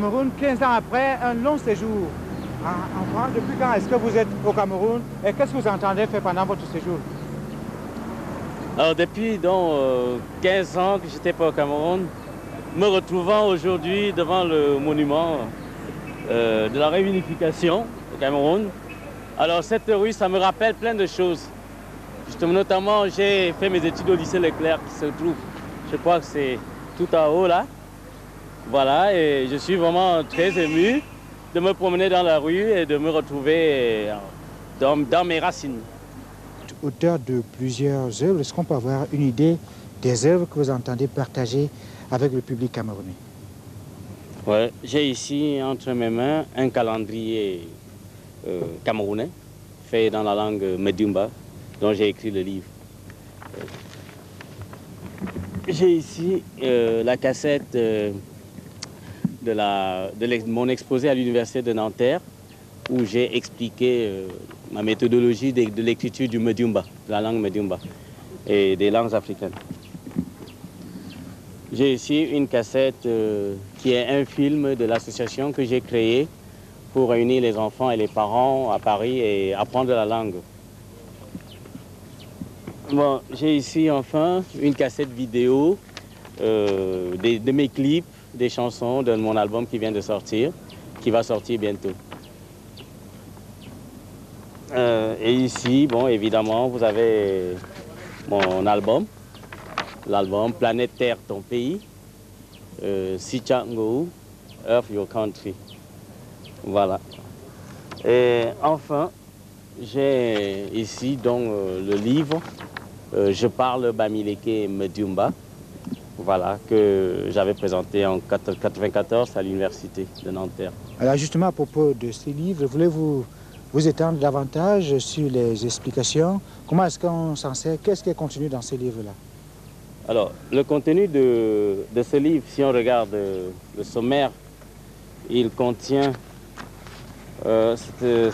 Cameroun, 15 ans après, un long séjour en France. Depuis quand est-ce que vous êtes au Cameroun et qu'est-ce que vous entendez faire pendant votre séjour? Alors depuis donc 15 ans que j'étais pas au Cameroun, me retrouvant aujourd'hui devant le monument de la réunification au Cameroun. Alors cette rue, ça me rappelle plein de choses. Justement, notamment, j'ai fait mes études au lycée Leclerc qui se trouve, je crois que c'est tout en haut là. Voilà, et je suis vraiment très ému de me promener dans la rue et de me retrouver dans mes racines. Auteur de plusieurs œuvres, est-ce qu'on peut avoir une idée des œuvres que vous entendez partager avec le public camerounais? Ouais, j'ai ici entre mes mains un calendrier camerounais fait dans la langue Medumba dont j'ai écrit le livre. J'ai ici la cassette de mon exposé à l'université de Nanterre où j'ai expliqué ma méthodologie de l'écriture du Medumba, de la langue Medumba et des langues africaines. J'ai ici une cassette qui est un film de l'association que j'ai créée pour réunir les enfants et les parents à Paris et apprendre la langue. Bon, j'ai ici enfin une cassette vidéo de mes clips, des chansons de mon album qui vient de sortir, qui va sortir bientôt. Et ici, bon, évidemment, vous avez mon album, l'album Planète Terre, ton pays, Sichango, Earth, Your Country. Voilà. Et enfin, j'ai ici donc le livre Je parle Bamileke Medumba, voilà, que j'avais présenté en 1994 à l'université de Nanterre. Alors justement, à propos de ce livre, voulez-vous vous étendre davantage sur les explications? Comment est-ce qu'on s'en sert? Qu'est-ce qui est contenu dans ce livre-là? Alors, le contenu de ce livre, si on regarde le sommaire, il contient, c'est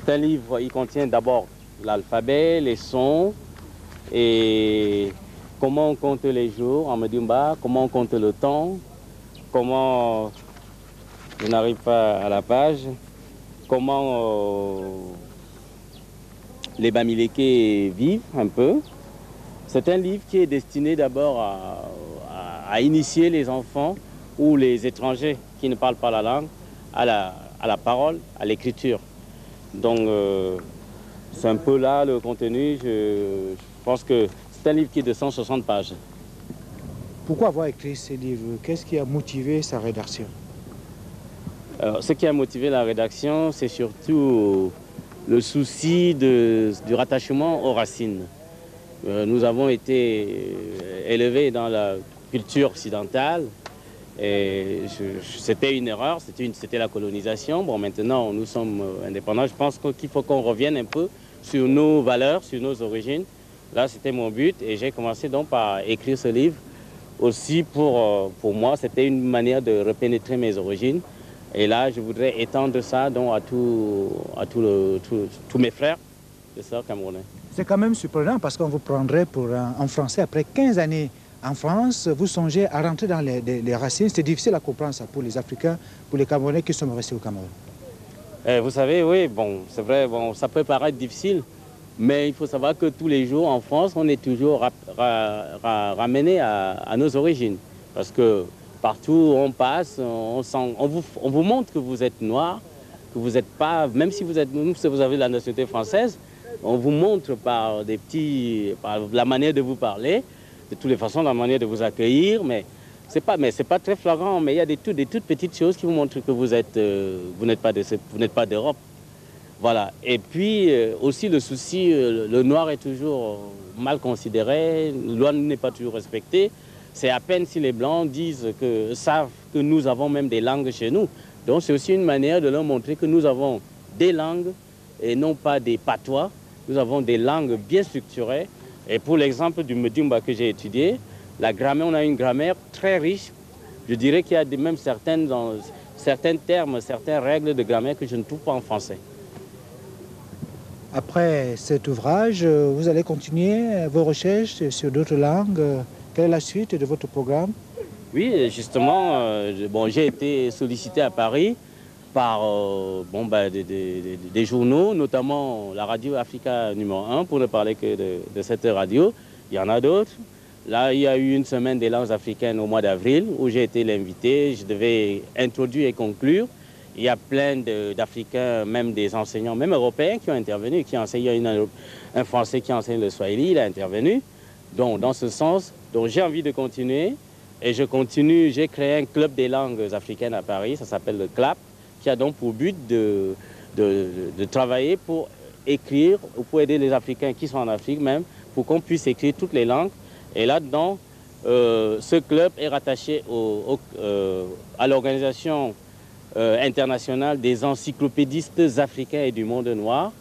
un livre, il contient d'abord l'alphabet, les sons, et comment on compte les jours en Medumba, comment on compte le temps, comment, je n'arrive pas à la page, comment les Bamileke vivent un peu. C'est un livre qui est destiné d'abord à initier les enfants ou les étrangers qui ne parlent pas la langue à la parole, à l'écriture. Donc c'est un peu là le contenu. Je pense que c'est un livre qui est de 160 pages. Pourquoi avoir écrit ce livre? Qu'est-ce qui a motivé sa rédaction? Alors, ce qui a motivé la rédaction, c'est surtout le souci du rattachement aux racines. Nous avons été élevés dans la culture occidentale et c'était une erreur, c'était la colonisation. Bon, maintenant, nous sommes indépendants. Je pense qu'il faut qu'on revienne un peu sur nos valeurs, sur nos origines. Là, c'était mon but et j'ai commencé donc par écrire ce livre. Aussi, pour moi, c'était une manière de repénétrer mes origines. Et là, je voudrais étendre ça donc à tous mes frères et sœurs camerounais. C'est quand même surprenant parce qu'on vous prendrait pour un Français. Après 15 années en France, vous songez à rentrer dans les racines. C'est difficile à comprendre ça pour les Africains, pour les Camerounais qui sont restés au Cameroun. Vous savez, oui, bon, c'est vrai, bon, ça peut paraître difficile, mais il faut savoir que tous les jours en France, on est toujours ramené à nos origines. Parce que partout où on passe, on vous montre que vous êtes noir, que vous n'êtes pas, même si vous avez la nationalité française, on vous montre par par la manière de vous parler, de toutes les façons, la manière de vous accueillir, mais c'est pas très flagrant, mais il y a des toutes petites choses qui vous montrent que vous n'êtes pas d'Europe. Voilà. Et puis aussi le souci, le noir est toujours mal considéré, la loi n'est pas toujours respectée. C'est à peine si les Blancs savent que nous avons même des langues chez nous. Donc c'est aussi une manière de leur montrer que nous avons des langues et non pas des patois. Nous avons des langues bien structurées. Et pour l'exemple du Medumba que j'ai étudié, la grammaire, on a une grammaire très riche. Je dirais qu'il y a même certains termes, certaines règles de grammaire que je ne trouve pas en français. Après cet ouvrage, vous allez continuer vos recherches sur d'autres langues. Quelle est la suite de votre programme? Oui, justement, bon, j'ai été sollicité à Paris par des journaux, notamment la radio Africa numéro 1, pour ne parler que de cette radio. Il y en a d'autres. Là, il y a eu une semaine des langues africaines au mois d'avril où j'ai été l'invité. Je devais introduire et conclure. Il y a plein d'Africains, même des enseignants, même européens qui ont intervenu, qui enseignent. Il y a un Français qui enseigne le Swahili, il a intervenu. Donc, dans ce sens, j'ai envie de continuer. Et je continue, j'ai créé un club des langues africaines à Paris, ça s'appelle le CLAP, qui a donc pour but de travailler pour écrire, ou pour aider les Africains qui sont en Afrique même, pour qu'on puisse écrire toutes les langues. Et là-dedans, ce club est rattaché à l'organisation internationale des encyclopédistes africains et du monde noir,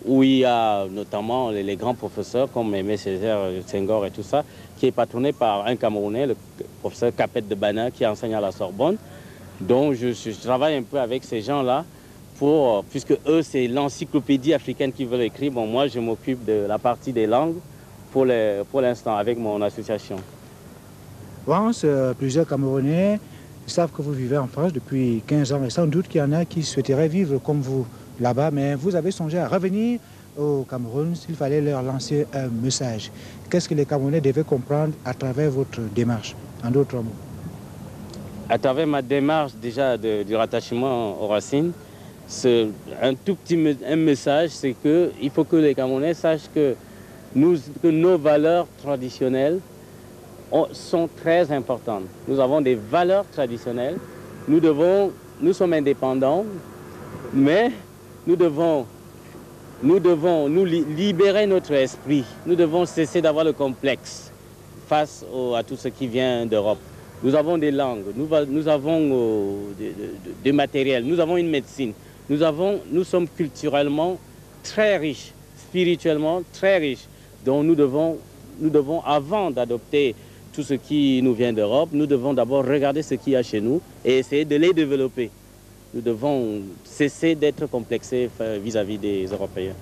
où il y a notamment les grands professeurs comme Aimé Césaire, Senghor et tout ça, qui est patronné par un Camerounais, le professeur Capet de Bana, qui enseigne à la Sorbonne. Donc je travaille un peu avec ces gens-là, puisque eux, c'est l'encyclopédie africaine qu'ils veulent écrire. Bon, moi, je m'occupe de la partie des langues pour l'instant, avec mon association. Vance, plusieurs Camerounais savent que vous vivez en France depuis 15 ans, et sans doute qu'il y en a qui souhaiteraient vivre comme vous là-bas, mais vous avez songé à revenir au Cameroun s'il fallait leur lancer un message. Qu'est-ce que les Camerounais devaient comprendre à travers votre démarche, en d'autres mots? À travers ma démarche déjà du rattachement aux racines, un tout petit message, c'est qu'il faut que les Camerounais sachent que nos valeurs traditionnelles sont très importantes. Nous avons des valeurs traditionnelles, nous sommes indépendants, mais nous devons libérer notre esprit. Nous devons cesser d'avoir le complexe face à tout ce qui vient d'Europe. Nous avons des langues, nous avons des matériels, nous avons une médecine. Nous sommes culturellement très riches, spirituellement très riches. Donc nous devons avant d'adopter tout ce qui nous vient d'Europe, nous devons d'abord regarder ce qu'il y a chez nous et essayer de les développer. Nous devons cesser d'être complexés vis-à-vis des Européens.